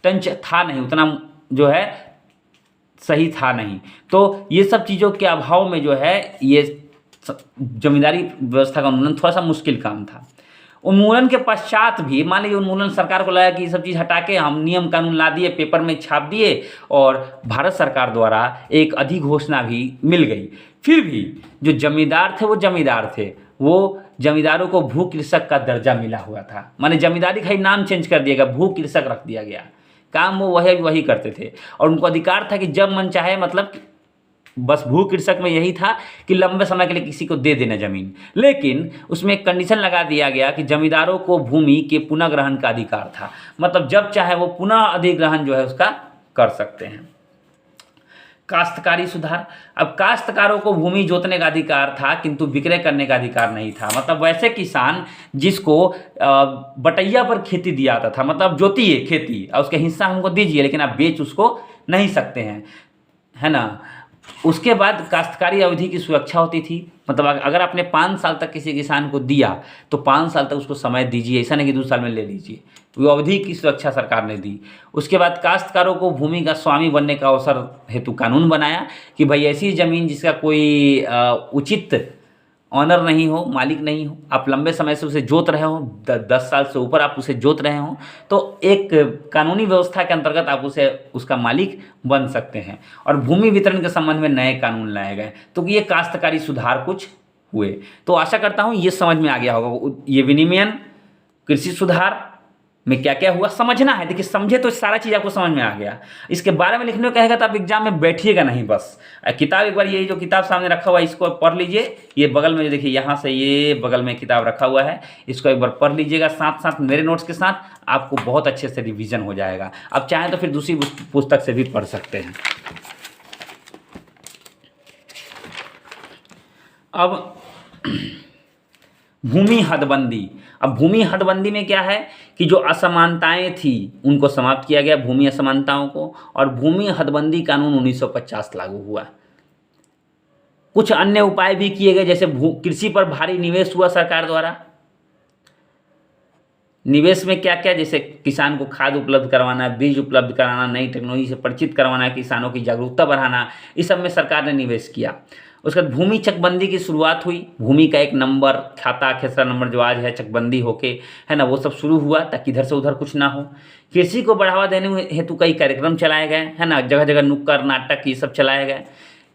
टंच था नहीं, उतना जो है सही था नहीं। तो ये सब चीज़ों के अभाव में जो है ये जमींदारी व्यवस्था का उन्मूलन थोड़ा सा मुश्किल काम था। उन्मूलन के पश्चात भी मान लीजिए उन्मूलन सरकार को लगा कि ये सब चीज़ हटा के हम नियम कानून ला दिए, पेपर में छाप दिए, और भारत सरकार द्वारा एक अधिघोषणा भी मिल गई, फिर भी जो जमींदार थे वो जमींदार थे, वो जमींदारों को भू कृषक का दर्जा मिला हुआ था। माने जमींदारी का ही नाम चेंज कर दिया गया, भू कृषक रख दिया गया, काम वो वही करते थे, और उनको अधिकार था कि जब मन चाहे, मतलब बस भू कृषक में यही था कि लंबे समय के लिए किसी को दे देना जमीन, लेकिन उसमें एक कंडीशन लगा दिया गया कि जमींदारों को भूमि के पुनः ग्रहण का अधिकार था, मतलब जब चाहे वो पुनः अधिग्रहण जो है उसका कर सकते हैं। काश्तकारी सुधार, अब काश्तकारों को भूमि जोतने का अधिकार था किंतु विक्रय करने का अधिकार नहीं था। मतलब वैसे किसान जिसको बटैया पर खेती दिया जाता था, मतलब जोतिए खेती और उसका हिस्सा हमको दीजिए, लेकिन आप बेच उसको नहीं सकते हैं, है ना। उसके बाद काश्तकारी अवधि की सुरक्षा होती थी, मतलब अगर आपने 5 साल तक किसी किसान को दिया तो 5 साल तक उसको समय दीजिए, ऐसा नहीं कि 2 साल में ले लीजिए, वो अवधि की सुरक्षा सरकार ने दी। उसके बाद काश्तकारों को भूमि का स्वामी बनने का अवसर हेतु कानून बनाया कि भाई ऐसी ज़मीन जिसका कोई उचित ऑनर नहीं हो, मालिक नहीं हो, आप लंबे समय से उसे जोत रहे हो, 10 साल से ऊपर आप उसे जोत रहे हो, तो एक कानूनी व्यवस्था के अंतर्गत आप उसे उसका मालिक बन सकते हैं। और भूमि वितरण के संबंध में नए कानून लाए गए, तो ये काश्तकारी सुधार कुछ हुए। तो आशा करता हूँ ये समझ में आ गया होगा, ये विनिमयन, कृषि सुधार, में क्या क्या हुआ समझना है। देखिए समझे तो सारा चीज़ आपको समझ में आ गया। इसके बारे में लिखने को कहेगा तो आप एग्जाम में बैठिएगा नहीं, बस किताब एक बार ये जो किताब सामने रखा हुआ है इसको पढ़ लीजिए। ये बगल में जो देखिए यहाँ से ये बगल में किताब रखा हुआ है, इसको एक बार पढ़ लीजिएगा साथ साथ मेरे नोट्स के साथ, आपको बहुत अच्छे से रिविजन हो जाएगा। आप चाहें तो फिर दूसरी पुस्तक से भी पढ़ सकते हैं। अब भूमि हदबंदी। अब भूमि हदबंदी में क्या है कि जो असमानताएं थी उनको समाप्त किया गया, भूमि असमानताओं को, और भूमि हदबंदी कानून 1950 लागू हुआ। कुछ अन्य उपाय भी किए गए, जैसे कृषि पर भारी निवेश हुआ सरकार द्वारा। निवेश में क्या क्या, जैसे किसान को खाद उपलब्ध करवाना, बीज उपलब्ध कराना, नई टेक्नोलॉजी से परिचित करवाना, किसानों की जागरूकता बढ़ाना, इस सब में सरकार ने निवेश किया। उसके बाद भूमि चकबंदी की शुरुआत हुई। भूमि का एक नंबर, खाता खेसरा नंबर जो आज है, चकबंदी होके है ना, वो सब शुरू हुआ ताकि इधर से उधर कुछ ना हो। कृषि को बढ़ावा देने हेतु कई कार्यक्रम चलाए गए है ना, जगह जगह नुक्कड़ नाटक ये सब चलाए गए।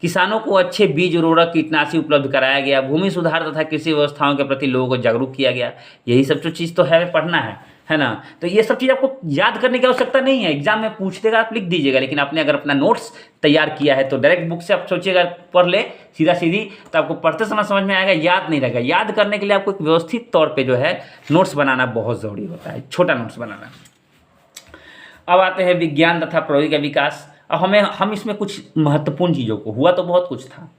किसानों को अच्छे बीज, उर्वरक, कीटनाशी उपलब्ध कराया गया। भूमि सुधार तथा कृषि व्यवस्थाओं के प्रति लोगों को जागरूक किया गया। यही सब जो चीज़ तो है पढ़ना है ना। तो ये सब चीज़ आपको याद करने की आवश्यकता नहीं है, एग्जाम में पूछ देगा आप लिख दीजिएगा। लेकिन आपने अगर अपना नोट्स तैयार किया है तो डायरेक्ट बुक से आप सोचिएगा पढ़ ले सीधा सीधी, तो आपको पढ़ते समय समझ में आएगा, याद नहीं रहेगा। याद करने के लिए आपको एक व्यवस्थित तौर पर जो है नोट्स बनाना बहुत ज़रूरी होता है, छोटा नोट्स बनाना। अब आते हैं विज्ञान तथा प्रौद्योगिकी का विकास। अब हम इसमें कुछ महत्वपूर्ण चीज़ों को, हुआ तो बहुत कुछ था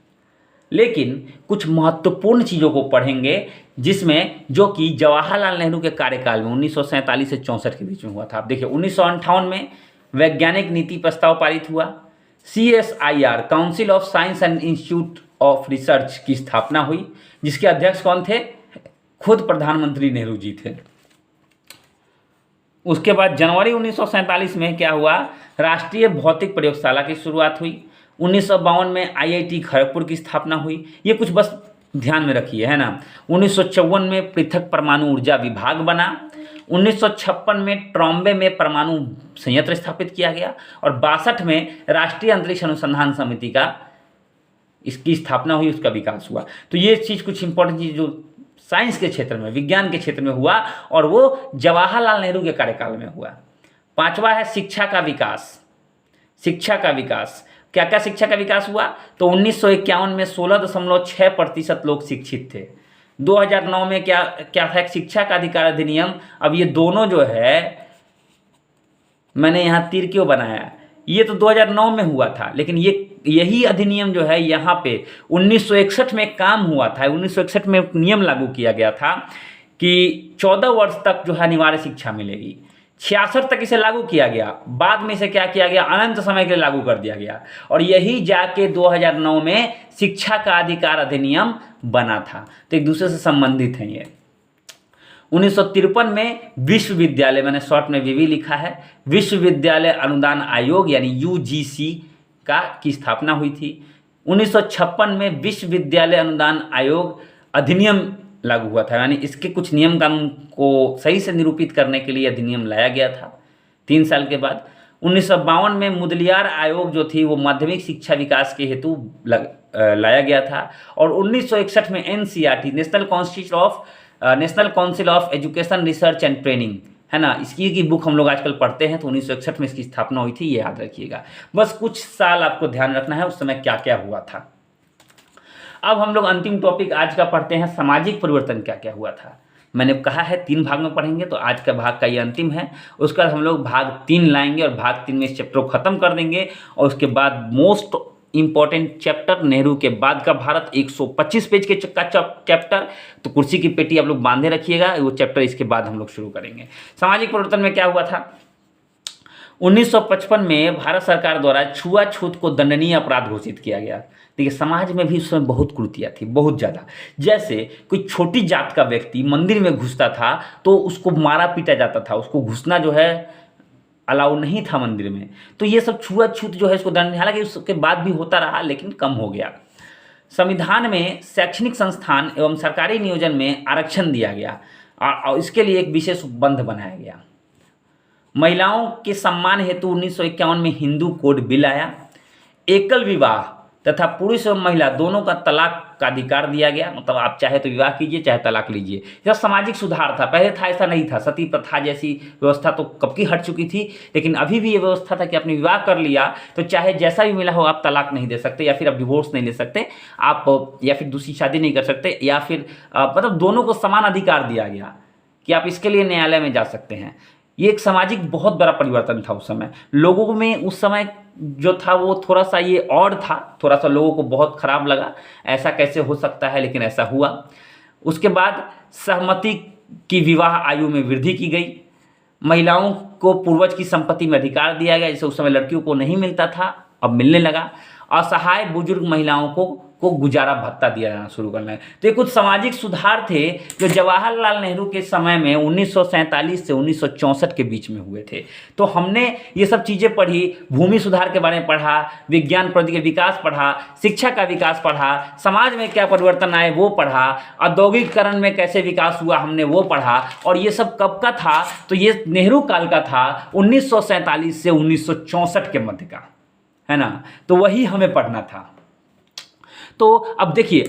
लेकिन कुछ महत्वपूर्ण चीज़ों को पढ़ेंगे, जिसमें जो कि जवाहरलाल नेहरू के कार्यकाल में 1947 से 64 के बीच में हुआ था। आप देखिए 1958 में वैज्ञानिक नीति प्रस्ताव पारित हुआ। CSIR council of science and institute of research की स्थापना हुई, जिसके अध्यक्ष कौन थे, खुद प्रधानमंत्री नेहरू जी थे। उसके बाद जनवरी 1947 में क्या हुआ, राष्ट्रीय भौतिक प्रयोगशाला की शुरुआत हुई। 1952 में IIT खड़गपुर की स्थापना हुई। ये कुछ बस ध्यान में रखिए है ना। 1954 में पृथक परमाणु ऊर्जा विभाग बना। 1956 में ट्रॉम्बे में परमाणु संयंत्र स्थापित किया गया और 62 में राष्ट्रीय अंतरिक्ष अनुसंधान समिति का इसकी स्थापना हुई, उसका विकास हुआ। तो ये चीज़ कुछ इंपॉर्टेंट चीज़ जो साइंस के क्षेत्र में, विज्ञान के क्षेत्र में हुआ और वो जवाहरलाल नेहरू के कार्यकाल में हुआ। 5वां है शिक्षा का विकास। शिक्षा का विकास, क्या क्या शिक्षा का विकास हुआ, तो 1951 में 16.6% लोग शिक्षित थे। 2009 में क्या क्या था, शिक्षा का अधिकार अधिनियम। अब ये दोनों जो है, मैंने यहाँ तीर क्यों बनाया, ये तो 2009 में हुआ था, लेकिन यही अधिनियम जो है यहाँ पे 1961 में काम हुआ था। 1961 में नियम लागू किया गया था कि 14 वर्ष तक जो है अनिवार्य शिक्षा मिलेगी। 66 तक इसे लागू किया गया, बाद में इसे क्या किया गया, अनंत समय के लिए लागू कर दिया गया और यही जाके 2009 में शिक्षा का अधिकार अधिनियम बना था। तो एक दूसरे से संबंधित हैं ये। 1953 में विश्वविद्यालय, मैंने शॉर्ट में विवि लिखा है, विश्वविद्यालय अनुदान आयोग यानी UGC की स्थापना हुई थी। 1956 में विश्वविद्यालय अनुदान आयोग अधिनियम लागू हुआ था, यानी इसके कुछ नियम कानून को सही से निरूपित करने के लिए अधिनियम लाया गया था 3 साल के बाद। 1952 में मुदलियार आयोग जो थी वो माध्यमिक शिक्षा विकास के हेतु लाया गया था और 1961 में NCERT national council of education research and training है ना, इसकी की बुक हम लोग आजकल पढ़ते हैं, तो 1961 में इसकी स्थापना हुई थी, ये याद रखिएगा। बस कुछ साल आपको ध्यान रखना है उस समय क्या क्या हुआ था। अब हम लोग अंतिम टॉपिक आज का पढ़ते हैं, सामाजिक परिवर्तन क्या क्या हुआ था। मैंने कहा है 3 भाग में पढ़ेंगे, तो आज का भाग का ये अंतिम है। उसके बाद हम लोग भाग 3 लाएंगे और भाग 3 में इस चैप्टर को खत्म कर देंगे और उसके बाद मोस्ट इंपॉर्टेंट चैप्टर नेहरू के बाद का भारत 125 पेज के चैप्टर, तो कुर्सी की पेटी आप लोग बांधे रखिएगा, वो चैप्टर इसके बाद हम लोग शुरू करेंगे। सामाजिक परिवर्तन में क्या हुआ था, 1955 में भारत सरकार द्वारा छुआछूत को दंडनीय अपराध घोषित किया गया। देखिए समाज में भी उस समय बहुत कुरीतियाँ थी, बहुत ज़्यादा। जैसे कोई छोटी जात का व्यक्ति मंदिर में घुसता था तो उसको मारा पीटा जाता था, उसको घुसना जो है अलाउ नहीं था मंदिर में। तो ये सब छुआछूत जो है इसको दंड, हालांकि उसके बाद भी होता रहा लेकिन कम हो गया। संविधान में शैक्षणिक संस्थान एवं सरकारी नियोजन में आरक्षण दिया गया और इसके लिए एक विशेष उपबंध बनाया गया। महिलाओं के सम्मान हेतु 1951 में हिंदू कोड बिल आया। एकल विवाह तथा पुरुष एवं महिला दोनों का तलाक का अधिकार दिया गया, मतलब आप चाहे तो विवाह कीजिए, चाहे तलाक लीजिए। यह सामाजिक सुधार था, पहले था ऐसा नहीं था, सती प्रथा जैसी व्यवस्था तो कब की हट चुकी थी, लेकिन अभी भी ये व्यवस्था था कि आपने विवाह कर लिया तो चाहे जैसा भी मिला हो आप तलाक नहीं दे सकते, या फिर आप डिवोर्स नहीं ले सकते आप, या फिर दूसरी शादी नहीं कर सकते, या फिर मतलब दोनों को समान अधिकार दिया गया कि आप इसके लिए न्यायालय में जा सकते हैं। ये एक सामाजिक बहुत बड़ा परिवर्तन था उस समय। लोगों में उस समय जो था वो थोड़ा सा ये और था, थोड़ा सा लोगों को बहुत खराब लगा, ऐसा कैसे हो सकता है, लेकिन ऐसा हुआ। उसके बाद सहमति की विवाह आयु में वृद्धि की गई, महिलाओं को पूर्वज की संपत्ति में अधिकार दिया गया, जैसे उस समय लड़कियों को नहीं मिलता था, अब मिलने लगा। असहाय बुजुर्ग महिलाओं को गुजारा भत्ता दिया जाना शुरू करना है। तो ये कुछ सामाजिक सुधार थे जो जवाहरलाल नेहरू के समय में 1947 से 1964 के बीच में हुए थे। तो हमने ये सब चीज़ें पढ़ी, भूमि सुधार के बारे में पढ़ा, विज्ञान प्रौद्योगिकी का विकास पढ़ा, शिक्षा का विकास पढ़ा, समाज में क्या परिवर्तन आए वो पढ़ा, औद्योगिकरण में कैसे विकास हुआ हमने वो पढ़ा। और ये सब कब का था, तो ये नेहरू काल का था, 1947 से 1964 के मध्य का, है ना। तो वही हमें पढ़ना था। तो अब देखिए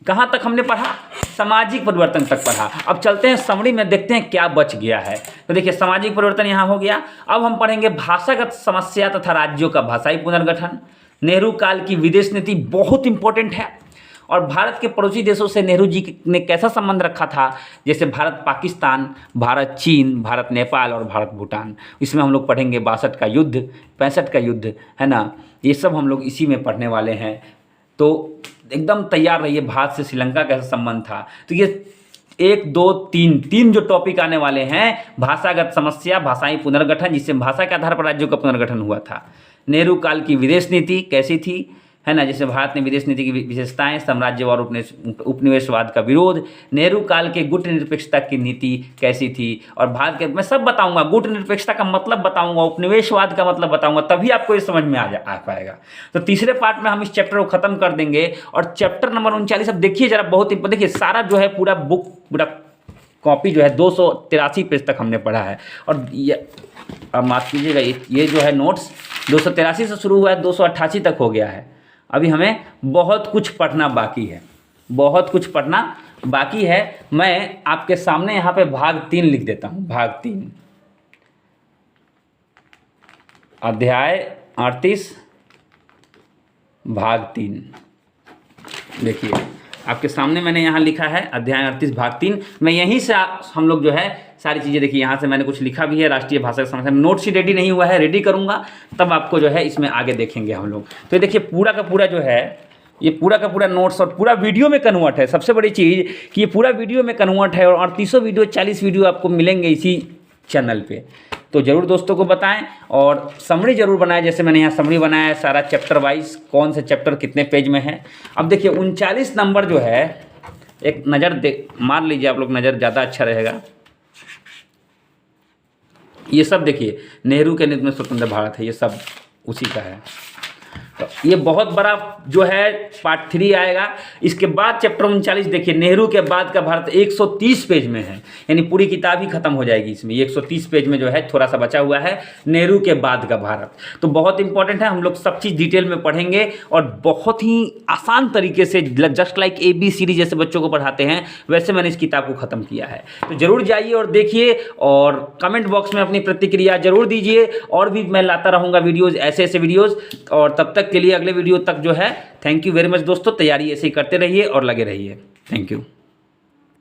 कहाँ तक हमने पढ़ा, सामाजिक परिवर्तन तक पढ़ा। अब चलते हैं समरी में, देखते हैं क्या बच गया है। तो देखिए सामाजिक परिवर्तन यहाँ हो गया। अब हम पढ़ेंगे भाषागत समस्या तथा राज्यों का भाषाई पुनर्गठन। नेहरू काल की विदेश नीति बहुत इंपॉर्टेंट है। और भारत के पड़ोसी देशों से नेहरू जी ने कैसा संबंध रखा था, जैसे भारत पाकिस्तान, भारत चीन, भारत नेपाल और भारत भूटान। इसमें हम लोग पढ़ेंगे 62 का युद्ध, 65 का युद्ध, है ना। ये सब हम लोग इसी में पढ़ने वाले हैं। तो एकदम तैयार रहिए। भारत से श्रीलंका का संबंध था। तो ये 1 2 3 जो टॉपिक आने वाले हैं, भाषागत समस्या, भाषाई पुनर्गठन, जिससे भाषा के आधार पर राज्यों का पुनर्गठन हुआ था। नेहरू काल की विदेश नीति कैसी थी, है ना, जैसे भारत ने विदेश नीति की विशेषताएं, साम्राज्यवाद और उपनिवेशवाद का विरोध। नेहरू काल के गुट निरपेक्षता की नीति कैसी थी, और भारत के, मैं सब बताऊंगा, गुट निरपेक्षता का मतलब बताऊंगा, उपनिवेशवाद का मतलब बताऊंगा, तभी आपको ये समझ में आ पाएगा। तो तीसरे पार्ट में हम इस चैप्टर को खत्म कर देंगे। और चैप्टर नंबर 39 अब देखिए जरा, बहुत ही देखिए, सारा जो है पूरा बुक, पूरा कॉपी जो है 283 पेज तक हमने पढ़ा है। और ये अब माफ कीजिएगा, ये जो है नोट्स 283 से शुरू हुआ है, 288 तक हो गया है। अभी हमें बहुत कुछ पढ़ना बाकी है, बहुत कुछ पढ़ना बाकी है। मैं आपके सामने यहाँ पे भाग 3 लिख देता हूँ। भाग 3, अध्याय 38, भाग 3। देखिए आपके सामने मैंने यहाँ लिखा है अध्याय 38 भाग 3। मैं यहीं से हम लोग जो है सारी चीज़ें, देखिए यहाँ से मैंने कुछ लिखा भी है, राष्ट्रीय भाषा समस्या। नोट्स ही रेडी नहीं हुआ है, रेडी करूँगा तब आपको जो है इसमें आगे देखेंगे हम लोग। तो देखिए पूरा का पूरा जो है, ये पूरा का पूरा नोट्स और पूरा वीडियो में कन्वर्ट है। सबसे बड़ी चीज़ कि ये पूरा वीडियो में कन्वर्ट है, और 38 वीडियो, 40 वीडियो आपको मिलेंगे इसी चैनल पे। तो ज़रूर दोस्तों को बताएं और समरी ज़रूर बनाएं, जैसे मैंने यहाँ समरी बनाया है सारा चैप्टर वाइज, कौन से चैप्टर कितने पेज में है। अब देखिए 39 नंबर जो है, एक नज़र मार लीजिए आप लोग, नज़र ज़्यादा अच्छा रहेगा। ये सब देखिए, नेहरू के नेतृत्व में स्वतंत्र भारत है, ये सब उसी का है। तो ये बहुत बड़ा जो है पार्ट 3 आएगा। इसके बाद चैप्टर 39 देखिए, नेहरू के बाद का भारत 130 पेज में है, यानी पूरी किताब ही खत्म हो जाएगी इसमें। 130 पेज में जो है थोड़ा सा बचा हुआ है, नेहरू के बाद का भारत। तो बहुत इंपॉर्टेंट है, हम लोग सब चीज़ डिटेल में पढ़ेंगे और बहुत ही आसान तरीके से, जस्ट लाइक ABCD जैसे बच्चों को पढ़ाते हैं, वैसे मैंने इस किताब को ख़त्म किया है। तो ज़रूर जाइए और देखिए, और कमेंट बॉक्स में अपनी प्रतिक्रिया ज़रूर दीजिए। और भी मैं लाता रहूँगा वीडियोज़, ऐसे वीडियोज़। और तब तक के लिए, अगले वीडियो तक जो है, थैंक यू वेरी मच दोस्तों। तैयारी ऐसे ही करते रहिए और लगे रहिए। Thank you.